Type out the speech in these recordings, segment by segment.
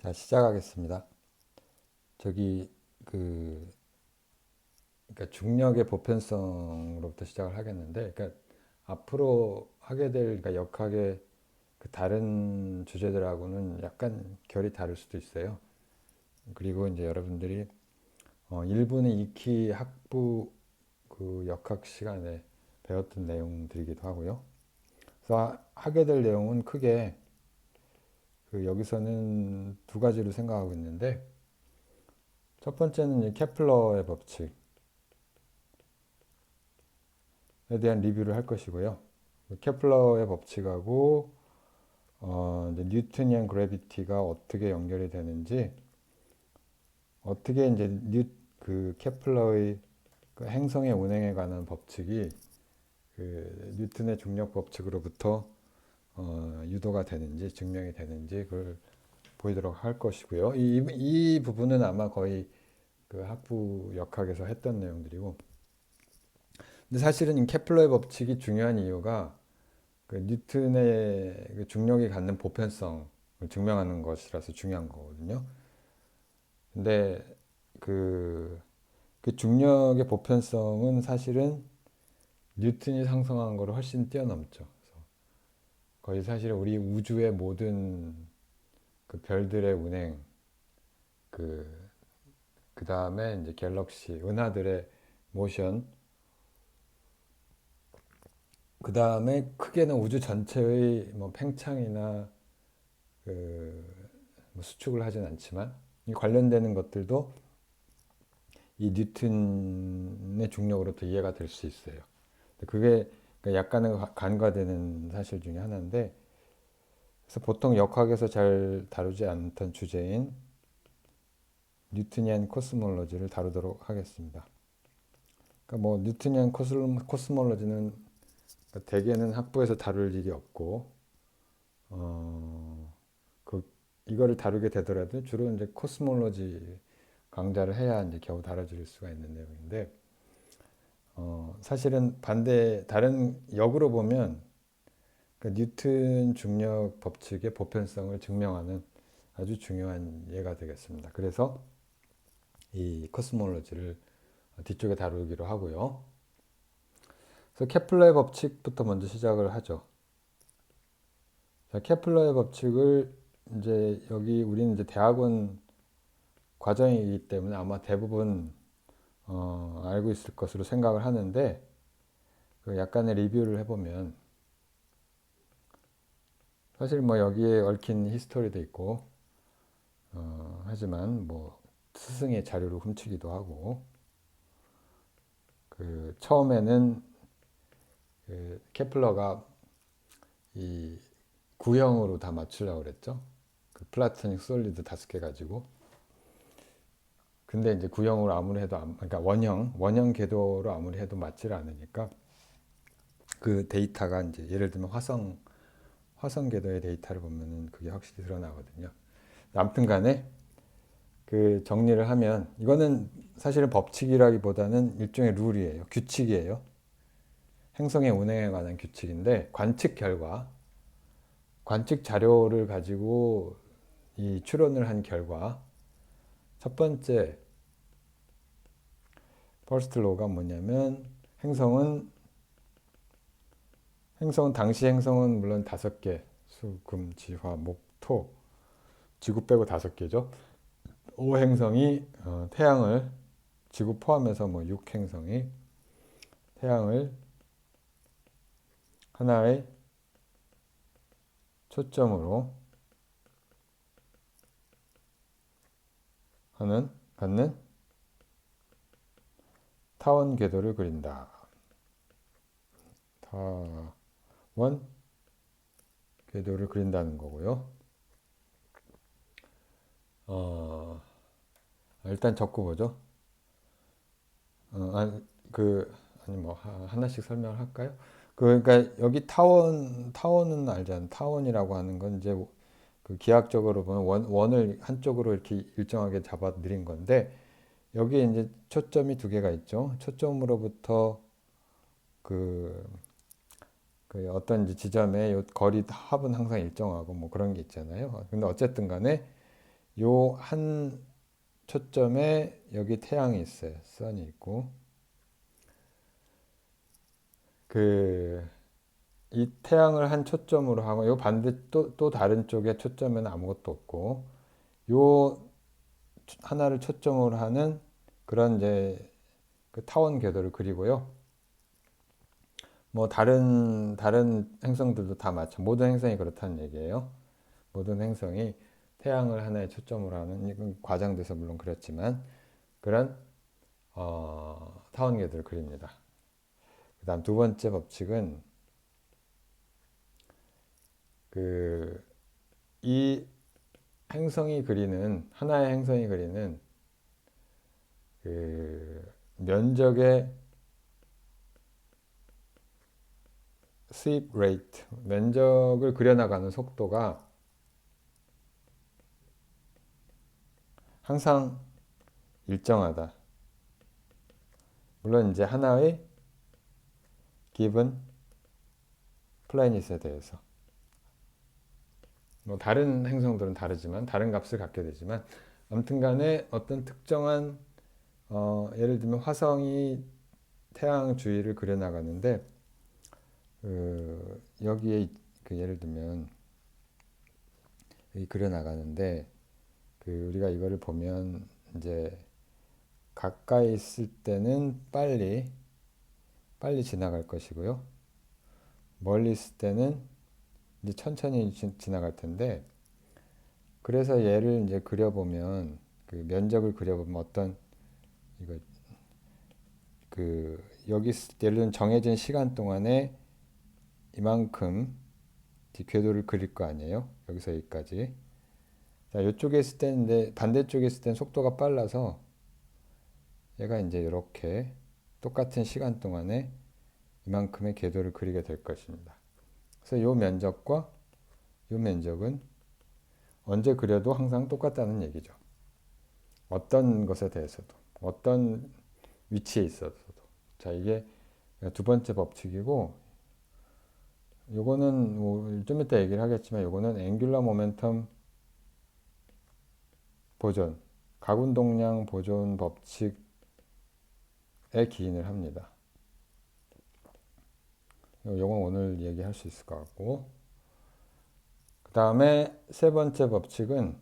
자, 시작하겠습니다. 저기 그 그러니까 중력의 보편성으로부터 시작을 하겠는데, 그러니까 앞으로 하게 될 그러니까 역학의 그 다른 주제들하고는 약간 결이 다를 수도 있어요. 그리고 이제 여러분들이 1분의 2키 학부 그 역학 시간에 배웠던 내용들이기도 하고요. 그래서 하게 될 내용은 크게 그 여기서는 두 가지로 생각하고 있는데, 첫 번째는 이제 케플러의 법칙 에 대한 리뷰를 할 것이고요. 케플러의 법칙하고 이제 뉴트니안 그래비티가 어떻게 연결이 되는지, 어떻게 이제 그 케플러의 그 행성의 운행에 관한 법칙이 그 뉴턴의 중력 법칙으로부터 유도가 되는지 증명이 되는지 그걸 보이도록 할 것이고요. 이 부분은 아마 거의 그 학부 역학에서 했던 내용들이고, 근데 사실은 이 케플러의 법칙이 중요한 이유가 그 뉴턴의 그 중력이 갖는 보편성을 증명하는 것이라서 중요한 거거든요. 근데 그, 그 중력의 보편성은 사실은 뉴턴이 상성한 거를 훨씬 뛰어넘죠. 그래서 거의 사실 우리 우주의 모든 그 별들의 운행, 그, 그 다음에 이제 갤럭시, 은하들의 모션, 그 다음에 크게는 우주 전체의 뭐 팽창이나 뭐 수축을 하진 않지만 이 관련되는 것들도 이 뉴턴의 중력으로부터 이해가 될 수 있어요. 그게 약간은 간과되는 사실 중에 하나인데, 그래서 보통 역학에서 잘 다루지 않던 주제인 뉴트니안 코스몰로지를 다루도록 하겠습니다. 그러니까 뭐 뉴트니안 코스몰로지는 대개는 학부에서 다룰 일이 없고, 어, 그 이거를 다루게 되더라도 주로 이제 코스몰로지 강좌를 해야 이제 겨우 다뤄질 수가 있는 내용인데, 사실은 반대 다른 역으로 보면 그 뉴튼 중력 법칙의 보편성을 증명하는 아주 중요한 예가 되겠습니다. 그래서 이 코스몰로지를 뒤쪽에 다루기로 하고요. 그래서 케플러의 법칙부터 먼저 시작을 하죠. 자, 케플러의 법칙을 이제 여기 우리는 이제 대학원 과정이기 때문에 아마 대부분 알고 있을 것으로 생각을 하는데, 그 약간의 리뷰를 해보면 사실 뭐 여기에 얽힌 히스토리도 있고, 하지만 뭐 스승의 자료를 훔치기도 하고, 그 처음에는 그 케플러가 이 구형으로 다 맞추려고 그랬죠. 그 플라토닉 솔리드 5개 가지고. 근데 이제 구형으로 아무리 해도 그러니까 원형 궤도로 아무리 해도 맞지를 않으니까 그 데이터가 이제 예를 들면 화성 궤도의 데이터를 보면은 그게 확실히 드러나거든요. 아무튼 간에 그 정리를 하면 이거는 사실은 법칙이라기보다는 일종의 룰이에요. 규칙이에요. 행성의 운행에 관한 규칙인데, 관측 자료를 가지고 이 추론을 한 결과, 첫 번째 퍼스트 로가 뭐냐면, 당시 행성은 물론 5개, 수, 금, 지, 화, 목, 토, 지구 빼고 5개죠. 5행성이 태양을, 지구 포함해서 뭐 6행성이 태양을 하나의 초점으로 갖는 타원 궤도를 그린다. 타원 궤도를 그린다는 거고요. 어, 일단 적고 보죠. 어, 아니, 아니 뭐 하나씩 설명을 할까요? 그러니까 여기 타원은 알잖아요. 타원이라고 하는 건 이제 그 기하학적으로 보면 원을 한쪽으로 이렇게 일정하게 잡아 들인 건데, 여기에 이제 초점이 2개가 있죠. 초점으로부터 그, 그 어떤 지점의 거리 합은 항상 일정하고 뭐 그런 게 있잖아요. 근데 어쨌든 간에 요 한 초점에 여기 태양이 있어요. 선이 있고 그 이 태양을 한 초점으로 하고 요 반대 또 다른 쪽에 초점에는 아무것도 없고 요 하나를 초점으로 하는 그런 이제 그 타원 궤도를 그리고요. 뭐 다른 행성들도 다 마찬 모든 행성이 그렇다는 얘기예요. 모든 행성이 태양을 하나의 초점으로 하는 이건 과장돼서 물론 그렇지만 그런 타원 궤도를 그립니다. 그다음 두 번째 법칙은 그 이 행성이 그리는 하나의 행성이 그리는 그 면적의 sweep rate 면적을 그려나가는 속도가 항상 일정하다. 물론 이제 하나의 given 플래닛에 대해서 뭐 다른 행성들은 다르지만 다른 값을 갖게 되지만 아무튼간에 어떤 특정한 예를 들면 화성이 태양 주위를 그려나가는데 여기에 그 예를 들면 여기 그려나가는데 그 우리가 이거를 보면 이제 가까이 있을 때는 빨리 지나갈 것이고요. 멀리 있을 때는 이제 천천히 지나갈 텐데 그래서 얘를 이제 그려보면 그 면적을 그려보면 어떤 이거 그 여기 예를 들면 정해진 시간 동안에 이만큼 궤도를 그릴 거 아니에요. 여기서 여기까지. 자, 이쪽에 있을 때는 이제 반대쪽에 있을 때는 속도가 빨라서 얘가 이제 이렇게 똑같은 시간 동안에 이만큼의 궤도를 그리게 될 것입니다. 그래서 이 면적과 이 면적은 언제 그려도 항상 똑같다는 얘기죠. 어떤 것에 대해서도, 어떤 위치에 있어서도. 자, 이게 두 번째 법칙이고, 요거는 뭐좀 이따 얘기를 하겠지만, 요거는 앵귤러 모멘텀 보존, 가군동량 보존 법칙에 기인을 합니다. 요건 오늘 얘기할 수 있을 것 같고, 그 다음에 세 번째 법칙은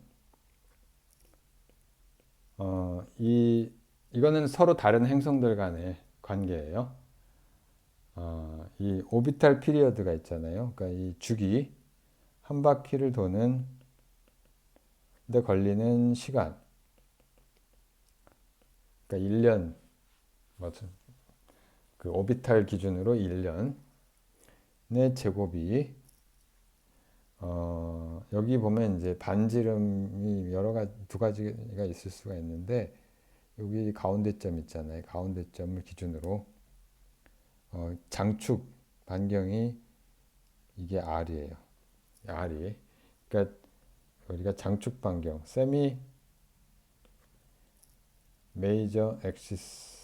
이거는 서로 다른 행성들 간의 관계예요. 이 오비탈 피리어드가 있잖아요. 그러니까 이 주기 한 바퀴를 도는 데 걸리는 시간. 그러니까 1년 맞죠? 그 오비탈 기준으로 1년의 제곱이 여기 보면 이제 반지름이 두 가지가 있을 수가 있는데 여기 가운데 점 있잖아요. 가운데 점을 기준으로 장축 반경이 이게 R이에요. R이. 그러니까 우리가 장축 반경, 세미 메이저 엑시스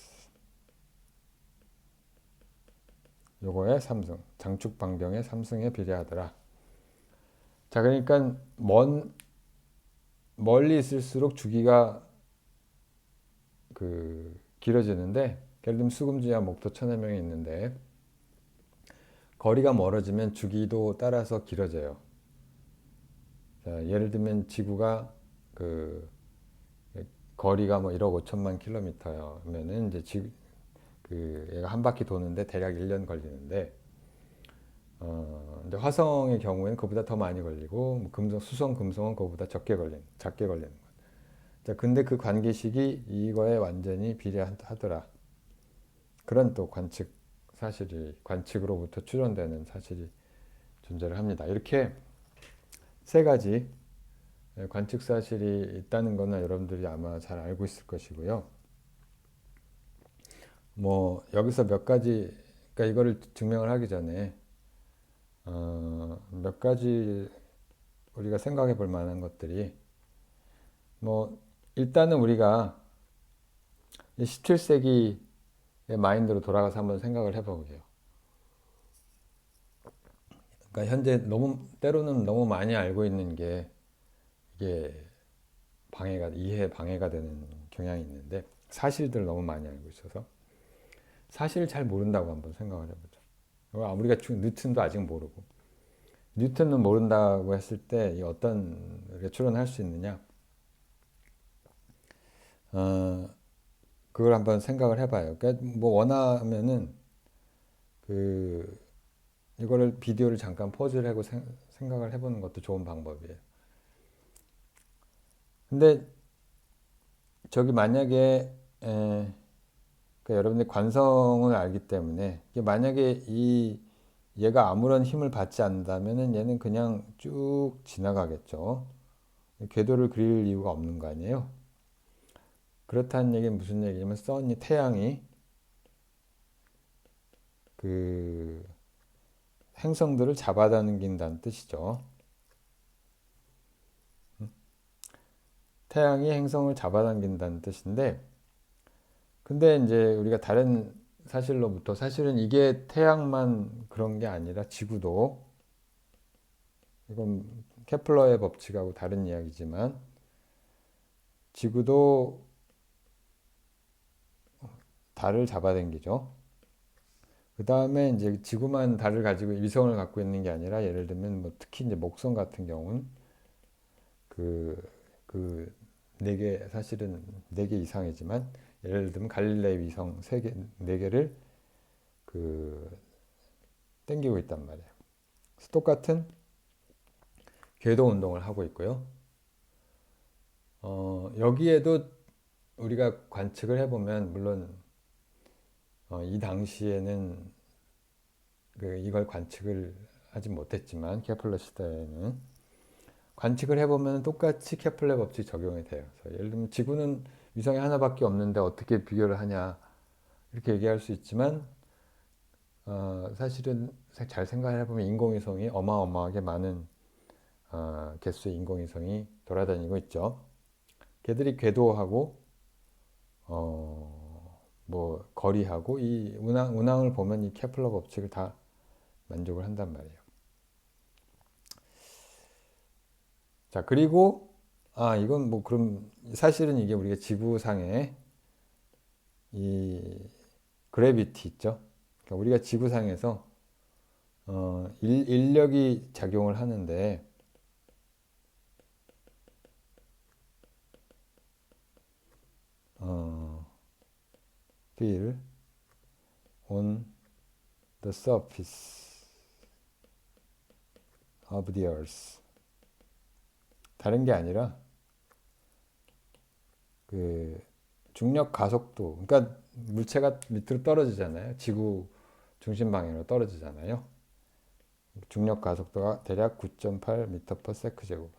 요거의 3승, 장축 반경의 3승에 비례하더라. 자, 그러니까 멀리 있을수록 주기가 그 길어지는데 예를 들면 수금지와 목도 천해명이 있는데 거리가 멀어지면 주기도 따라서 길어져요. 자, 예를 들면 지구가 그 거리가 뭐 1억 5천만 킬로미터면은 이제 얘가 한 바퀴 도는데 대략 1년 걸리는데 근데 화성의 경우에는 그보다 더 많이 걸리고 뭐 수성, 금성은 그보다 작게 걸리는 것. 자, 근데 그 관계식이 이거에 완전히 비례하더라. 그런 또 관측으로부터 추론되는 사실이 존재를 합니다. 이렇게 세 가지 관측 사실이 있다는 거는 여러분들이 아마 잘 알고 있을 것이고요. 뭐 여기서 몇 가지, 그러니까 이거를 증명을 하기 전에 몇 가지 우리가 생각해 볼 만한 것들이 뭐 일단은 우리가 17세기의 마인드로 돌아가서 한번 생각을 해보게요. 그러니까 현재 때로는 너무 많이 알고 있는 게 이게 이해 방해가 되는 경향이 있는데 사실들을 너무 많이 알고 있어서 사실을 잘 모른다고 한번 생각을 해보죠. 우리가 뉴턴도 아직 모르고 뉴턴은 모른다고 했을 때 어떤 추론할 수 있느냐? 어, 그걸 한번 생각을 해봐요. 그러니까 뭐 원하면은 그 이거를 비디오를 잠깐 포즈를 하고 생각을 해보는 것도 좋은 방법이에요. 근데 저기 만약에 그러니까 여러분들이 관성을 알기 때문에 이게 만약에 얘가 아무런 힘을 받지 않는다면은 얘는 그냥 쭉 지나가겠죠. 궤도를 그릴 이유가 없는 거 아니에요. 그렇다는 얘기는 무슨 얘기냐면 태양이 그 행성들을 잡아당긴다는 뜻이죠. 태양이 행성을 잡아당긴다는 뜻인데, 근데 이제 우리가 다른 사실로부터 사실은 이게 태양만 그런 게 아니라 지구도, 이건 케플러의 법칙하고 다른 이야기지만 지구도 달을 잡아당기죠. 그 다음에 이제 지구만 달을 가지고 위성을 갖고 있는 게 아니라 예를 들면 뭐 특히 이제 목성 같은 경우는 그, 그, 네 개, 사실은 네 개 이상이지만, 예를 들면 갈릴레이 위성 네 개를 그, 땡기고 있단 말이에요. 똑같은 궤도 운동을 하고 있고요. 여기에도 우리가 관측을 해보면, 물론, 이 당시에는 이걸 관측을 하지 못했지만, 케플러 시대에는, 관측을 해보면 똑같이 케플러 법칙 적용이 돼요. 그래서 예를 들면 지구는 위성이 하나밖에 없는데 어떻게 비교를 하냐 이렇게 얘기할 수 있지만 사실은 잘 생각을 해보면 인공위성이 어마어마하게 많은 개수의 인공위성이 돌아다니고 있죠. 걔들이 궤도하고 뭐 거리하고 이 운항을 보면 이 케플러 법칙을 다 만족을 한단 말이에요. 자, 그리고 이건 뭐 그럼 사실은 이게 우리가 지구상에 이 그래비티 있죠. 그러니까 우리가 지구상에서 인력이 작용을 하는데 feel on the surface of the earth. 다른 게 아니라 그 중력 가속도, 그러니까 물체가 밑으로 떨어지잖아요. 지구 중심 방향으로 떨어지잖아요. 중력 가속도가 대략 9.8m/s 제곱.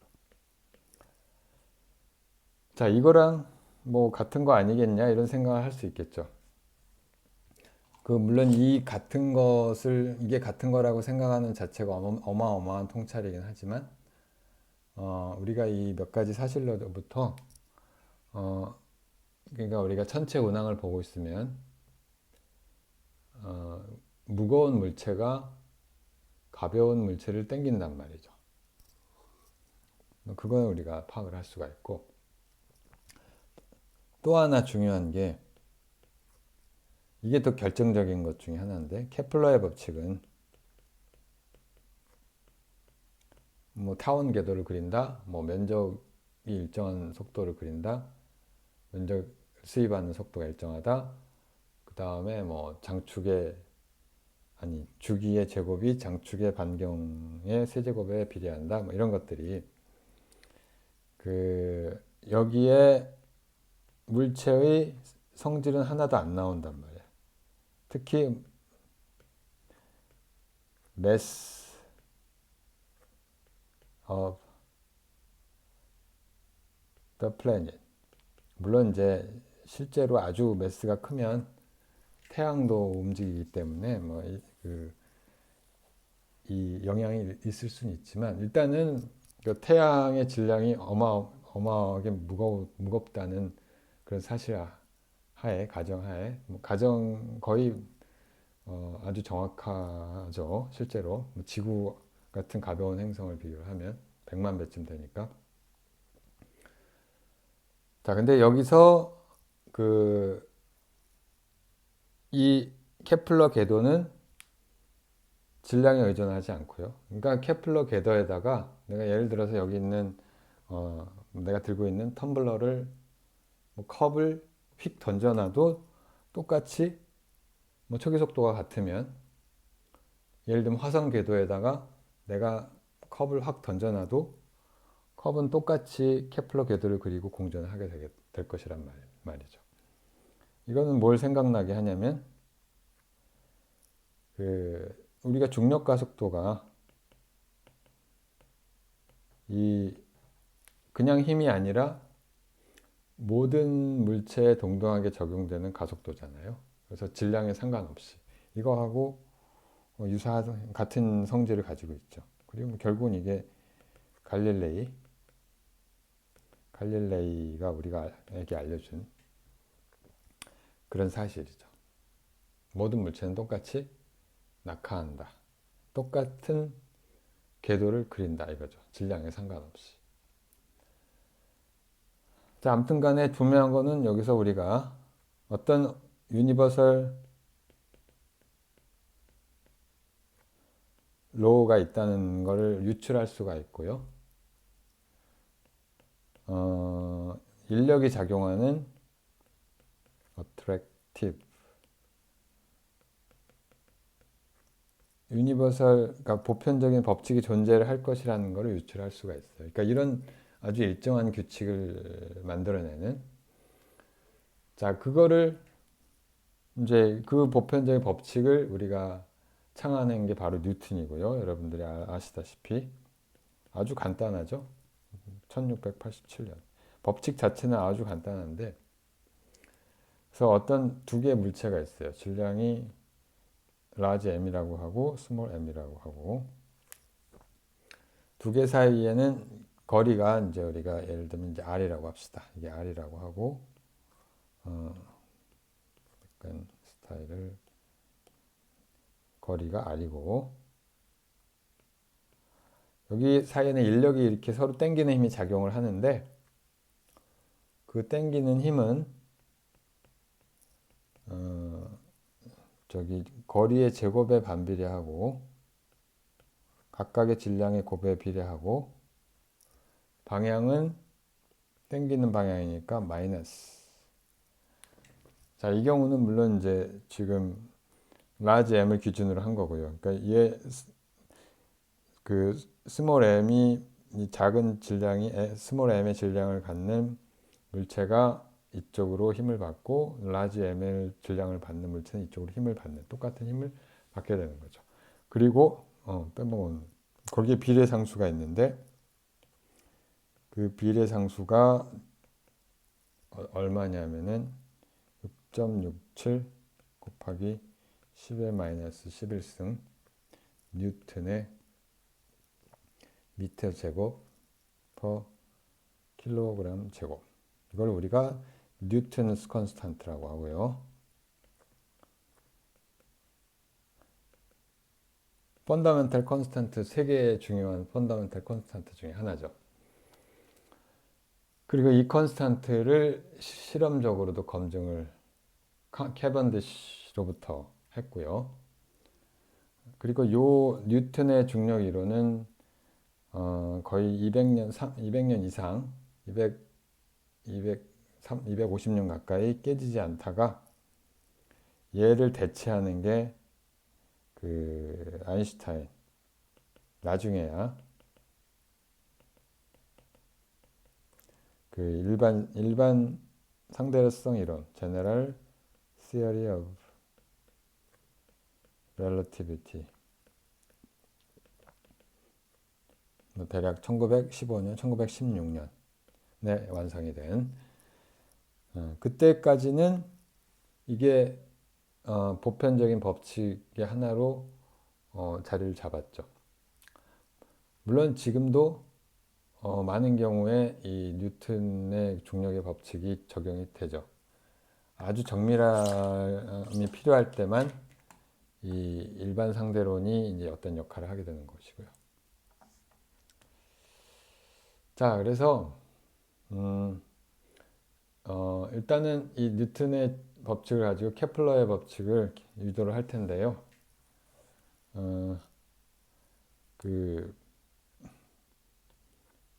자, 이거랑 뭐 같은 거 아니겠냐 이런 생각을 할 수 있겠죠. 물론 이게 같은 거라고 생각하는 자체가 어마어마한 통찰이긴 하지만 우리가 이 몇 가지 사실로부터 그러니까 우리가 천체 운항을 보고 있으면 무거운 물체가 가벼운 물체를 당긴단 말이죠. 그건 우리가 파악을 할 수가 있고, 또 하나 중요한 게 이게 더 결정적인 것 중에 하나인데, 케플러의 법칙은 뭐 타원 궤도를 그린다, 뭐 면적이 일정한 속도를 그린다, 면적 수입하는 속도가 일정하다, 그 다음에 뭐 주기의 제곱이 장축의 반경의 세제곱에 비례한다, 뭐 이런 것들이 여기에 물체의 성질은 하나도 안 나온단 말이에요. 특히 mass of the planet. 물론 이제 실제로 아주 매스가 크면 태양도 움직이기 때문에 이 영향이 있을 수는 있지만 일단은 태양의 질량이 어마어마하게 무겁다는 그런 사실 가정하에 가정 거의 아주 정확하죠. 실제로 지구 같은 가벼운 행성을 비교하면 100만 배쯤 되니까 자, 근데 여기서 그 이 케플러 궤도는 질량에 의존하지 않고요. 그러니까 케플러 궤도에다가 내가 예를 들어서 여기 있는 내가 들고 있는 텀블러를 뭐 컵을 휙 던져놔도 똑같이 뭐 초기 속도가 같으면 예를 들면 화성 궤도에다가 내가 컵을 확 던져놔도 컵은 똑같이 케플러 궤도를 그리고 공전을 하게 될 것이란 말이죠. 이거는 뭘 생각나게 하냐면 우리가 중력 가속도가 이 그냥 힘이 아니라 모든 물체에 동등하게 적용되는 가속도잖아요. 그래서 질량에 상관없이 이거하고 유사한 같은 성질을 가지고 있죠. 그리고 결국은 이게 갈릴레이가 우리가에게 알려준 그런 사실이죠. 모든 물체는 똑같이 낙하한다. 똑같은 궤도를 그린다 이거죠. 질량에 상관없이. 자, 아무튼 간에 중요한 거는 여기서 우리가 어떤 유니버설 로우가 있다는 것을 유출할 수가 있고요. 인력이 작용하는 attractive 그러니까 보편적인 법칙이 존재를 할 것이라는 것을 유출할 수가 있어요. 그러니까 이런 아주 일정한 규칙을 만들어내는 자, 그거를 이제 그 보편적인 법칙을 우리가 창안한 게 바로 뉴턴이고요. 여러분들이 아시다시피 아주 간단하죠. 1687년. 법칙 자체는 아주 간단한데 그래서 어떤 두 개의 물체가 있어요. 질량이 large m이라고 하고 small m이라고 하고 두 개 사이에는 거리가 이제 우리가 예를 들면 이제 r이라고 합시다. 이게 r이라고 하고 약간 스타일을 거리가 r이고 여기 사이에는 인력이 이렇게 서로 당기는 힘이 작용을 하는데 그 당기는 힘은 저기 거리의 제곱에 반비례하고 각각의 질량의 곱에 비례하고 방향은 당기는 방향이니까 마이너스. 자, 이 경우는 물론 이제 지금 large m을 기준으로 한 거고요. 그러니까 얘 그 스몰 m이 이 작은 질량이 스몰 m의 질량을 갖는 물체가 이쪽으로 힘을 받고 large m의 질량을 받는 물체는 이쪽으로 힘을 받는 똑같은 힘을 받게 되는 거죠. 그리고 빼먹은 거기에 비례상수가 있는데 그 비례상수가 얼마냐면은 6.67 곱하기 10의 마이너스 11승 뉴턴의 미터 제곱 퍼 킬로그램 제곱. 이걸 우리가 뉴턴스 컨스탄트라고 하고요. 펀더멘탈 컨스탄트 세 개의 중요한 펀더멘탈 컨스탄트 중에 하나죠. 그리고 이 컨스탄트를 실험적으로도 검증을 캐번디시로부터 했고요. 그리고 요 뉴턴의 중력 이론은 거의 200년 이상 250년 가까이 깨지지 않다가 얘를 대체하는 게 그 아인슈타인 나중에야 그 일반 상대성 이론 General Theory of Relativity 대략 1915년, 1916년에 완성이 된 그때까지는 이게 보편적인 법칙의 하나로 자리를 잡았죠. 물론 지금도 많은 경우에 이 뉴턴의 중력의 법칙이 적용이 되죠. 아주 정밀함이 필요할 때만 이 일반 상대론이 이제 어떤 역할을 하게 되는 것이고요. 자, 그래서 일단은 이 뉴턴의 법칙을 가지고 케플러의 법칙을 유도를 할 텐데요. 어, 그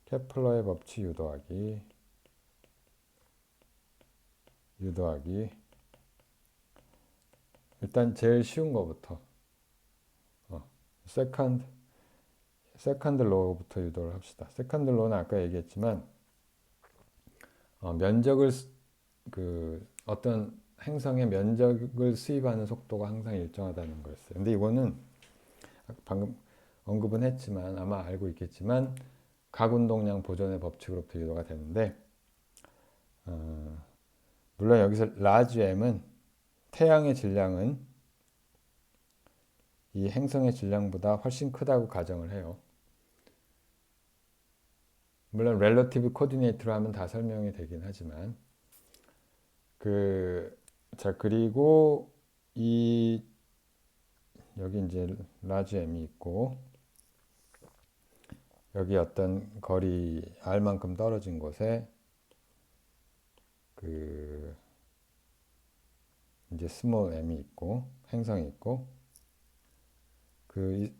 케플러의 법칙 유도하기. 일단 제일 쉬운 거부터 세컨드 세컨드 로부터 유도를 합시다. 세컨드 로는 아까 얘기했지만 면적을 어떤 행성의 면적을 수입하는 속도가 항상 일정하다는 거였어요. 근데 이거는 방금 언급은 했지만 아마 알고 있겠지만 각운동량 보존의 법칙으로부터 유도가 되는데 물론 여기서 라지 M은 태양의 질량은 이 행성의 질량보다 훨씬 크다고 가정을 해요. 물론 렐러티브 코디네이트로 하면 다 설명이 되긴 하지만 그리고 여기 이제 라지 M이 있고 여기 어떤 거리 R만큼 떨어진 곳에 이제 스몰 m이 있고 행성이 있고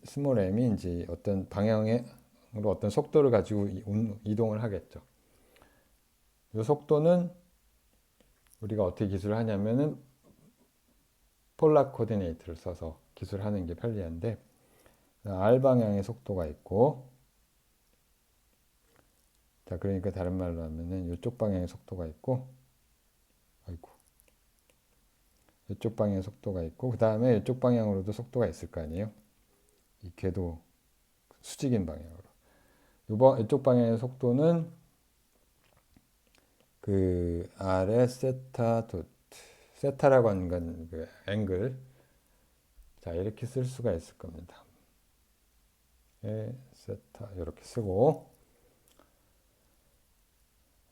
스몰 m이 이제 어떤 방향으로 어떤 속도를 가지고 이동을 하겠죠. 이 속도는 우리가 어떻게 기술을 하냐면은 폴라 코디네이트를 써서 기술하는 게 편리한데 r 방향의 속도가 있고 자 그러니까 다른 말로 하면은 이쪽 방향의 속도가 있고 이쪽 방향의 속도가 있고 그 다음에 이쪽 방향으로도 속도가 있을 거 아니에요. 이 궤도 수직인 방향으로 이쪽 방향의 속도는 R의 세타라고 하는 건 앵글 자 이렇게 쓸 수가 있을 겁니다. 세타 이렇게 쓰고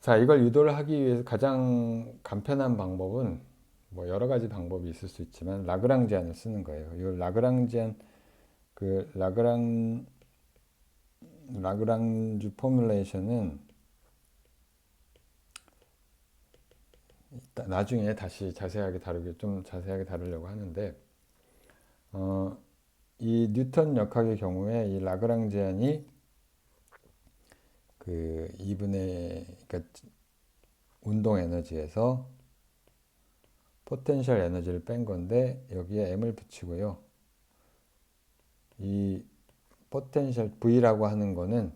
자 이걸 유도를 하기 위해서 가장 간편한 방법은 뭐 여러 가지 방법이 있을 수 있지만 라그랑지안을 쓰는 거예요. 이 라그랑지안 라그랑주 포뮬레이션은 나중에 다시 좀 자세하게 다루려고 하는데 이 뉴턴 역학의 경우에 이 라그랑지안이 2분의 그러니까 운동 에너지에서 포텐셜 에너지를 뺀 건데 여기에 m을 붙이고요. 이 포텐셜 V라고 하는 거는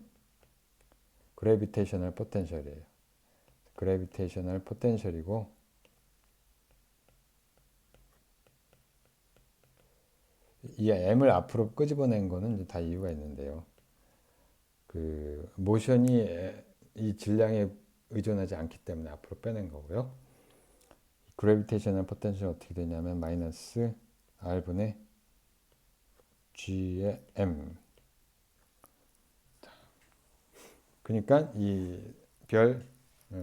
그래비테이셔널 포텐셜이에요. 그래비테이셔널 포텐셜이고 이 m을 앞으로 끄집어낸 거는 다 이유가 있는데요. 모션이 이 질량에 의존하지 않기 때문에 앞으로 빼낸 거고요. 그래비테이셔널 포텐셜 어떻게 되냐면 마이너스 R분의 G의 M. 그러니까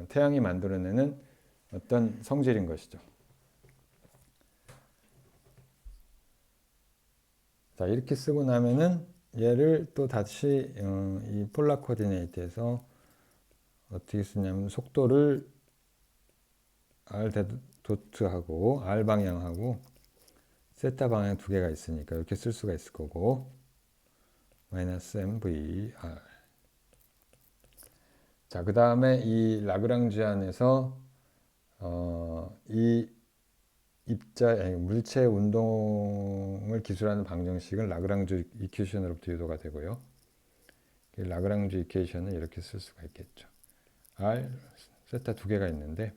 태양이 만들어내는 어떤 성질인 것이죠. 자, 이렇게 쓰고 나면은 얘를 또 다시 이 폴라 코디네이트에서 어떻게 쓰냐면 속도를 R 도트하고 R 방향하고 세타 방향 두 개가 있으니까 이렇게 쓸 수가 있을 거고 마이너스 MVR 자, 그 다음에 이 라그랑지안에서 이 물체 운동을 기술하는 방정식은 라그랑주 이퀘이션으로부터 유도가 되고요. 라그랑주 이퀘이션은 이렇게 쓸 수가 있겠죠. R 세타 두 개가 있는데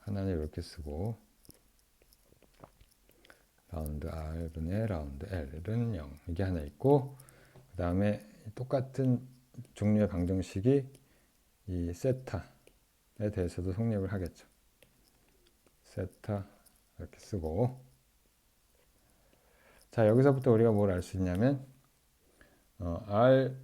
하나는 이렇게 쓰고 라운드 R분의 라운드 L은 0 이게 하나 있고 그 다음에 똑같은 종류의 방정식이 이 세타에 대해서도 성립을 하겠죠. 세타 이렇게 쓰고 자 여기서부터 우리가 뭘 알 수 있냐면 R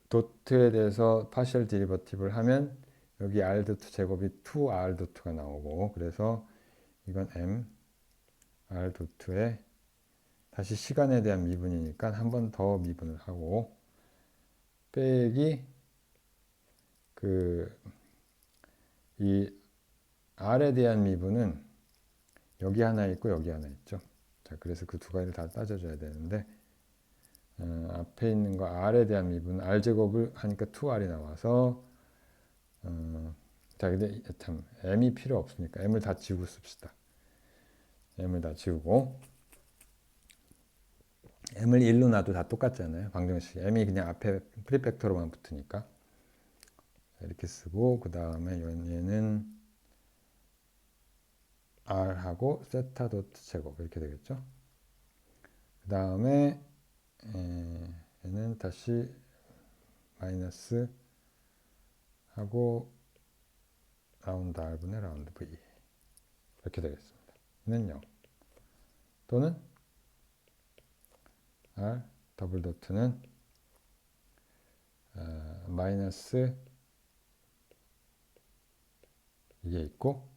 도트에 대해서 파셜 디리버티브를 하면 여기 R 도트 제곱이 2R 도트가 나오고 그래서 이건 M R 도트에 다시 시간에 대한 미분이니까 한 번 더 미분을 하고 빼기 이 R에 대한 미분은 여기 하나 있고 여기 하나 있죠. 자, 그래서 그 두 가지를 다 따져줘야 되는데 앞에 있는 거 R에 대한 미분 R제곱을 하니까 2R이 나와서 자, 근데 참 M이 필요 없으니까 M을 다 지우고 씁시다. M을 다 지우고 M을 1로 놔도 다 똑같잖아요. 방정식 M이 그냥 앞에 프리팩터로만 붙으니까 이렇게 쓰고 그 다음에 얘는 R하고 세타 도트 제곱 이렇게 되겠죠. 그 다음에 얘는 다시 마이너스 하고 라운드 R분의 라운드 V 이렇게 되겠습니다. 얘는 0 또는 R 더블 도트는 마이너스 이게 있고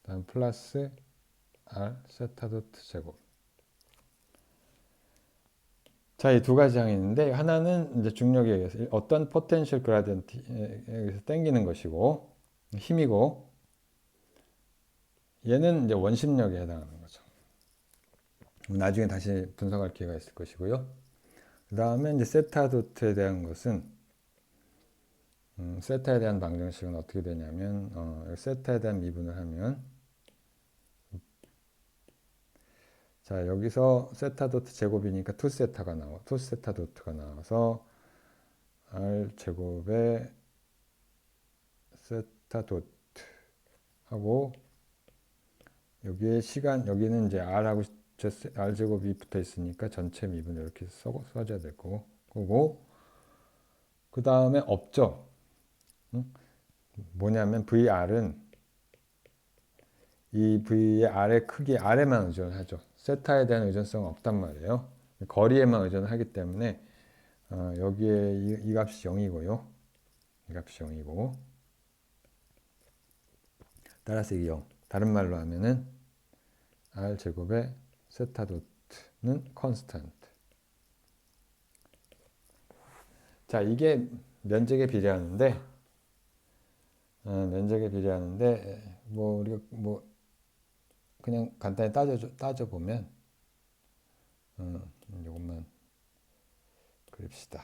다음 플러스 R 세타 도트 제곱. 자, 이 두 가지 항이 있는데 하나는 이제 중력에 의해서 어떤 포텐셜 그라디언트에 의해서 당기는 것이고 힘이고 얘는 이제 원심력에 해당하는 거죠. 나중에 다시 분석할 기회가 있을 것이고요. 그 다음에 이제 세타 도트에 대한 것은 세타에 대한 방정식은 어떻게 되냐면 세타에 대한 미분을 하면 자, 여기서 세타 도트 제곱이니까 2세타 도트가 나와서 R 제곱에 세타 도트 하고 여기에 시간 여기는 이제 R하고 R 제곱이 붙어 있으니까 전체 미분을 이렇게 써줘야 될 거고 그 다음에 없죠. 뭐냐면 VR은 이 V의 R의 크기 R에만 의존을 하죠. 세타에 대한 의존성은 없단 말이에요. 거리에만 의존을 하기 때문에 여기에 이 값이 0이고요. 이 값이 0이고 따라서 이게 0. 다른 말로 하면은 R 제곱의 세타 도트는 컨스턴트. 자, 이게 면적에 비례하는데 뭐 우리가 뭐 그냥 간단히 따져 보면 이것만 그립시다.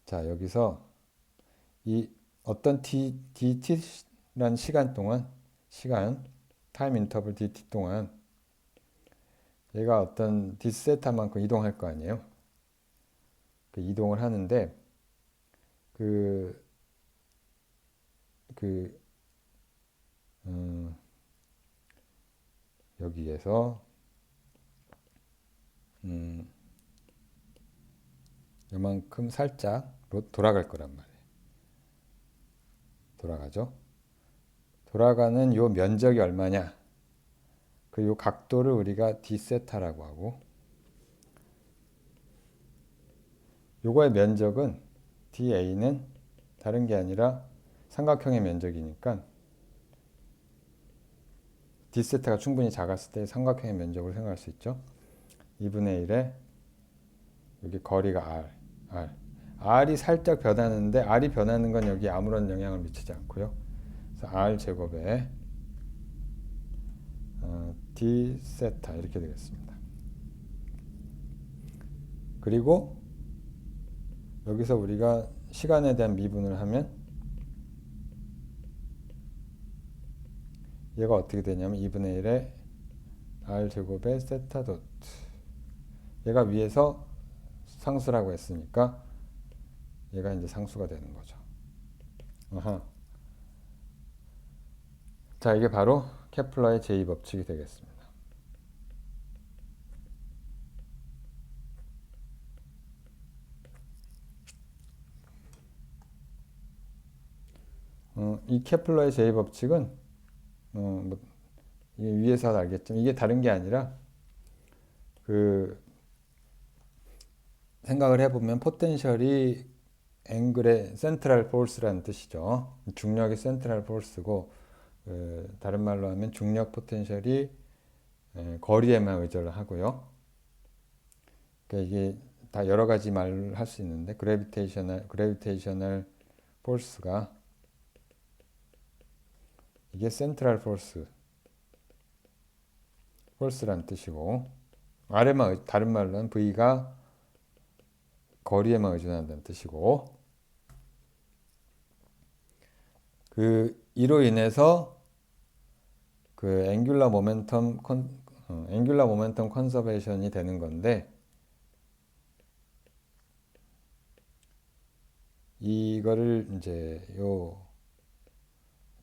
자, 여기서 이 어떤 dt라는 시간 타임 인터벌 dt 동안 얘가 어떤 d세타만큼 이동할 거 아니에요. 그 이동을 하는데 여기에서 요만큼 살짝 돌아갈 거란 말이에요. 돌아가죠. 돌아가는 요 면적이 얼마냐? 그 요 각도를 우리가 d세타라고 하고 요거의 면적은 da는 다른 게 아니라 삼각형의 면적이니까 d세타가 충분히 작았을 때 삼각형의 면적을 생각할 수 있죠. 2분의 1에 여기 거리가 R이 살짝 변하는데 R이 변하는 건 여기 아무런 영향을 미치지 않고요. 그래서 R 제곱에 d 세타 이렇게 되겠습니다. 그리고 여기서 우리가 시간에 대한 미분을 하면 얘가 어떻게 되냐면 2분의 1에 R 제곱에 세타 도트 얘가 위에서 상수라고 했으니까 얘가 이제 상수가 되는 거죠. 자, 이게 바로 케플러의 제2법칙이 되겠습니다. 이 케플러의 제2법칙은 뭐 위에서 알겠지만 이게 다른 게 아니라 그 생각을 해보면 포텐셜이 앵글의 센트럴 포스라는 뜻이죠. 중력이 센트럴 포스고 다른 말로 하면 중력 포텐셜이 거리에만 의존을 하고요. 그러니까 이게 다 여러 가지 말을 할 수 있는데 그래비테이셔널 포스가 이게 센트럴 포스란 뜻이고 R에만 다른 말로는 V가 거리에만 의존한다는 뜻이고 그 이로 인해서 그 앵귤러 모멘텀 컨서베이션이 되는 건데 이거를 이제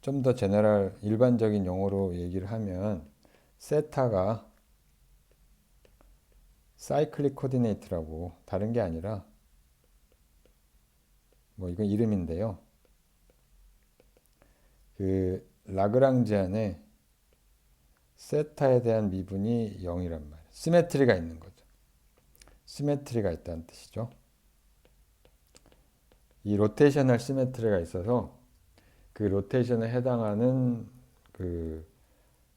좀 더 제너럴 일반적인 용어로 얘기를 하면 세타가 사이클릭 코디네이트라고 다른 게 아니라 뭐 이건 이름인데요. 그 라그랑지안의 세타에 대한 미분이 0이란 말이에요. 시메트리가 있는 거죠. 시메트리가 있다는 뜻이죠. 이 로테이셔널 시메트리가 있어서 그 로테이션에 해당하는 그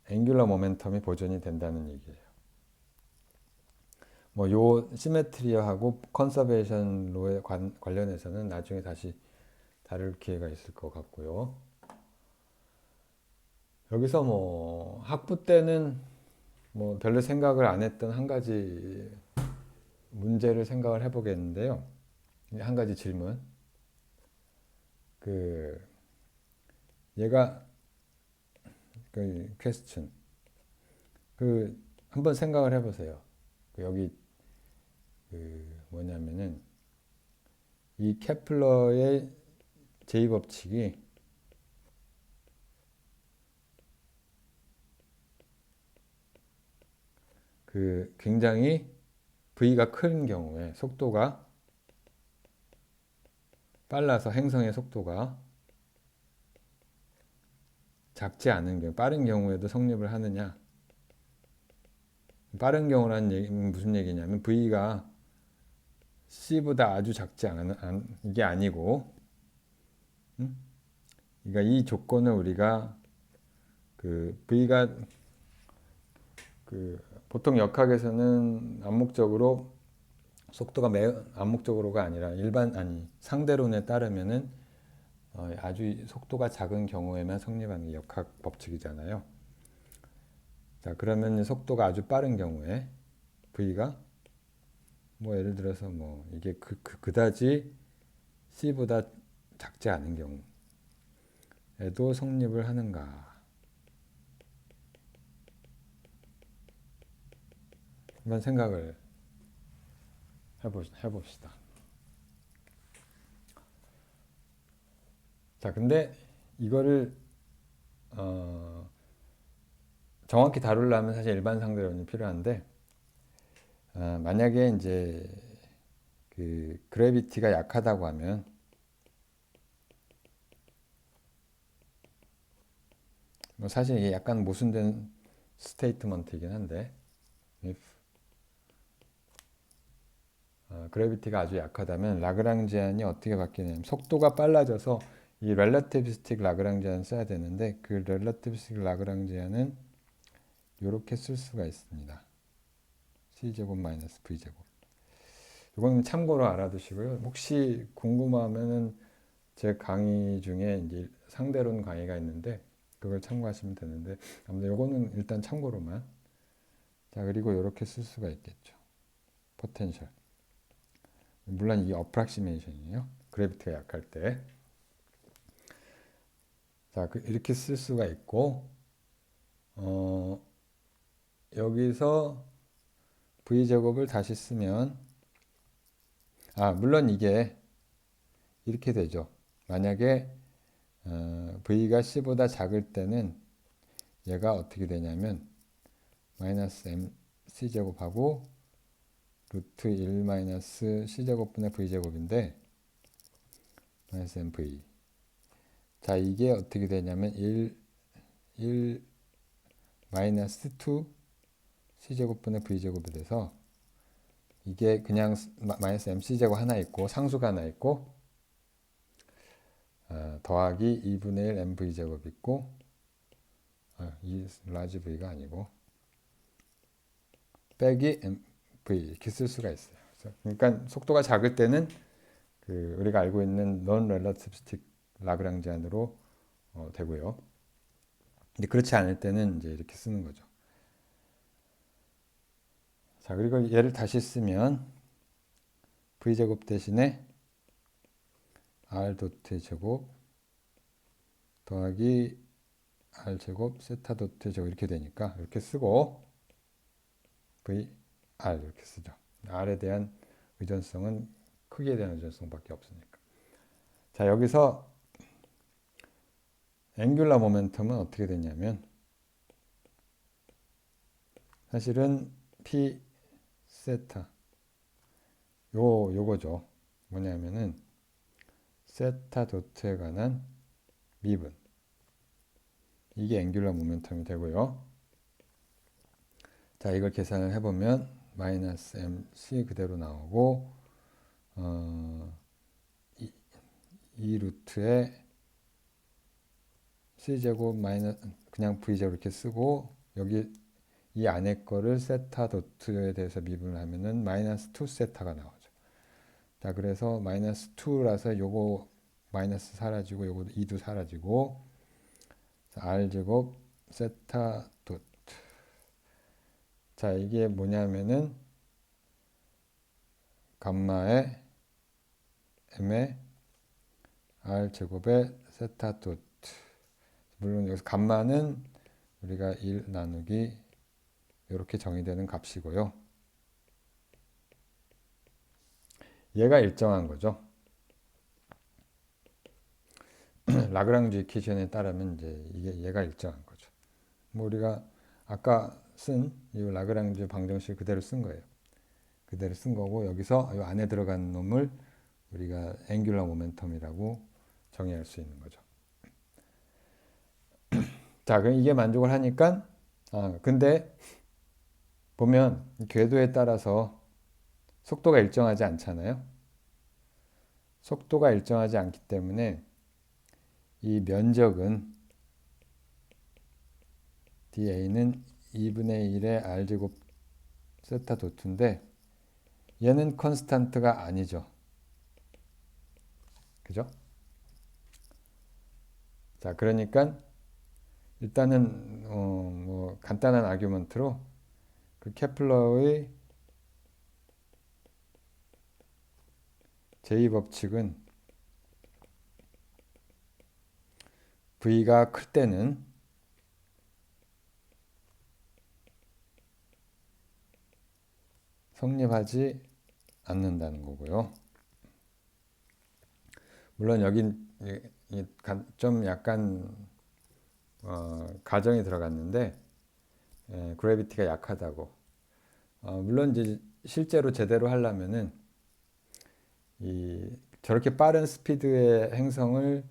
앵귤러 모멘텀이 보존이 된다는 얘기예요. 뭐 요 시메트리하고 컨서베이션 로에 관련해서는 나중에 다시 다룰 기회가 있을 것 같고요. 여기서 뭐 학부 때는 뭐 별로 생각을 안 했던 한 가지 문제를 생각을 해보겠는데요. 한 가지 질문. 그 얘가 그 퀘스천. 그 한번 생각을 해보세요. 여기 그 뭐냐면은 이 케플러의 제2법칙이 그 굉장히 V가 큰 경우에 속도가 빨라서 행성의 속도가 작지 않은 경우, 빠른 경우에도 성립을 하느냐? 빠른 경우라는 얘기는 무슨 얘기냐면 V가 C보다 아주 작지 않은 이게 아니고, 그러니까 이 조건을 우리가 그 V가 그 보통 역학에서는 암묵적으로 속도가 매우 암묵적으로가 아니라 상대론에 따르면은 아주 속도가 작은 경우에만 성립하는 게 역학 법칙이잖아요. 자, 그러면 속도가 아주 빠른 경우에 V가 뭐 예를 들어서 뭐 이게 그다지 C보다 작지 않은 경우에도 성립을 하는가? 한번 생각을 해봅시다. 자, 근데 이거를 정확히 다루려면 사실 일반 상대론이 필요한데 만약에 이제 그 그래비티가 약하다고 하면 뭐 사실 이게 약간 모순된 스테이트먼트이긴 한데 if 그래비티가 아주 약하다면 라그랑지안이 어떻게 바뀌냐면 속도가 빨라져서 이 렐러티비스틱 라그랑지안 써야 되는데 그 렐러티비스틱 라그랑지안은 이렇게 쓸 수가 있습니다. C제곱 마이너스 V제곱. 이건 참고로 알아두시고요. 혹시 궁금하면은 제 강의 중에 이제 상대론 강의가 있는데 그걸 참고하시면 되는데 아무튼 이거는 일단 참고로만. 자, 그리고 이렇게 쓸 수가 있겠죠. 포텐셜. 물론 이게 어프락시메이션이에요. 그래비티가 약할 때. 자, 이렇게 쓸 수가 있고 여기서 V제곱을 다시 쓰면 물론 이게 이렇게 되죠. 만약에 V가 C보다 작을 때는 얘가 어떻게 되냐면 마이너스 M C제곱하고 루트 1 마이너스 C제곱분의 V제곱인데 마이너스 MV. 자, 이게 어떻게 되냐면 1 마이너스 2 C제곱분의 V제곱이 돼서 이게 그냥 마이너스 MC제곱 하나 있고 상수가 하나 있고 더하기 2분의 1 MV제곱 있고 이 라지 V가 아니고 빼기 MV 이렇게 쓸 수가 있어요. 그러니까 속도가 작을 때는 그 우리가 알고 있는 non relativistic 라그랑지안으로 되고요. 근데 그렇지 않을 때는 이제 이렇게 쓰는 거죠. 자, 그리고 얘를 다시 쓰면 v제곱 대신에 r 도트의 제곱 더하기 r 제곱 세타 도트의 제곱 이렇게 되니까 이렇게 쓰고 v r 이렇게 쓰죠. r에 대한 의존성은 크기에 대한 의존성밖에 없으니까. 자, 여기서 앵귤러 모멘텀은 어떻게 되냐면 사실은 p 세타 요거죠. 뭐냐면은 세타 도트에 관한 미분 이게 앵귤러 모멘텀이 되고요. 자, 이걸 계산을 해보면 마이너스 mc 그대로 나오고 이 루트에 c제곱 마이너스 그냥 v제곱 이렇게 쓰고 여기 이 안에 거를 세타 도트에 대해서 미분을 하면은 마이너스 2 세타가 나오죠. 자, 그래서 마이너스 2라서 요거 마이너스 사라지고 요거 2도 사라지고 r제곱 세타 도트. 자, 이게 뭐냐면은 감마의 m의 r제곱의 세타 도트. 물론 여기서 감마는 우리가 1 나누기 이렇게 정의되는 값이고요. 얘가 일정한 거죠. 라그랑주 이퀴션에 따르면 이제 이게 얘가 일정한 거죠. 뭐 우리가 아까 쓴 이 라그랑주 방정식 그대로 쓴 거예요. 그대로 쓴 거고 여기서 이 안에 들어간 놈을 우리가 앵귤러 모멘텀이라고 정의할 수 있는 거죠. 자, 그럼 이게 만족을 하니까 근데 보면 궤도에 따라서 속도가 일정하지 않잖아요. 속도가 일정하지 않기 때문에 이 면적은 dA는 2분의 1의 r제곱 세타 도트인데 얘는 컨스탄트가 아니죠. 그죠? 자, 그러니까 일단은 뭐 간단한 아규먼트로 그 케플러의 제2법칙은 V가 클 때는 성립하지 않는다는 거고요. 물론 여긴 좀 약간 가정이 들어갔는데 그래비티가 약하다고. 물론 이제 실제로 제대로 하려면은 저렇게 빠른 스피드의 행성을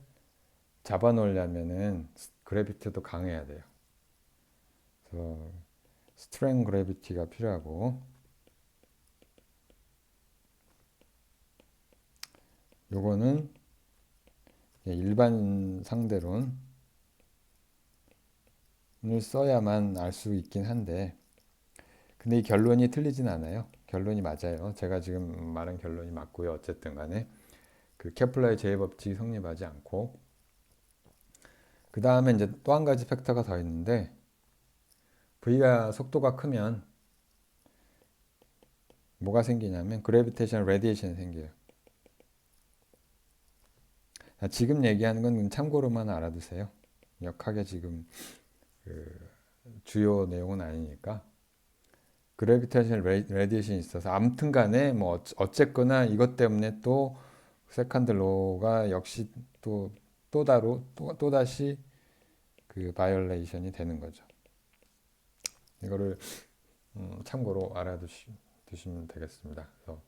잡아놓으려면은 그래비티도 강해야 돼요. 그래서 스트렝 그래비티가 필요하고 요거는 일반 상대론을 써야만 알 수 있긴 한데 근데 이 결론이 틀리진 않아요. 결론이 맞아요. 제가 지금 말한 결론이 맞고요. 어쨌든 간에 그 케플러의 제2법칙이 성립하지 않고 그 다음에 이제 또 한 가지 팩터가 더 있는데 V가 속도가 크면 뭐가 생기냐면 그래비테이션 레디에이션이 생겨요. 지금 얘기하는 건 참고로만 알아두세요. 역학의 지금 그 주요 내용은 아니니까 그래비테이션 레디에이션이 있어서 아무튼 간에 뭐 어쨌거나 이것 때문에 또 세컨드 로가 역시 또다시 그 바이올레이션이 되는 거죠. 이거를 참고로 알아두시면 되겠습니다. 그래서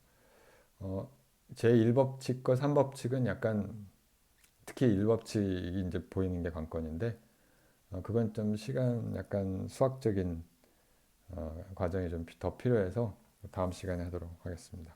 제1법칙과 3법칙은 약간 특히 1법칙이 이제 보이는 게 관건인데 그건 좀 시간 약간 수학적인 과정이 좀 더 필요해서 다음 시간에 하도록 하겠습니다.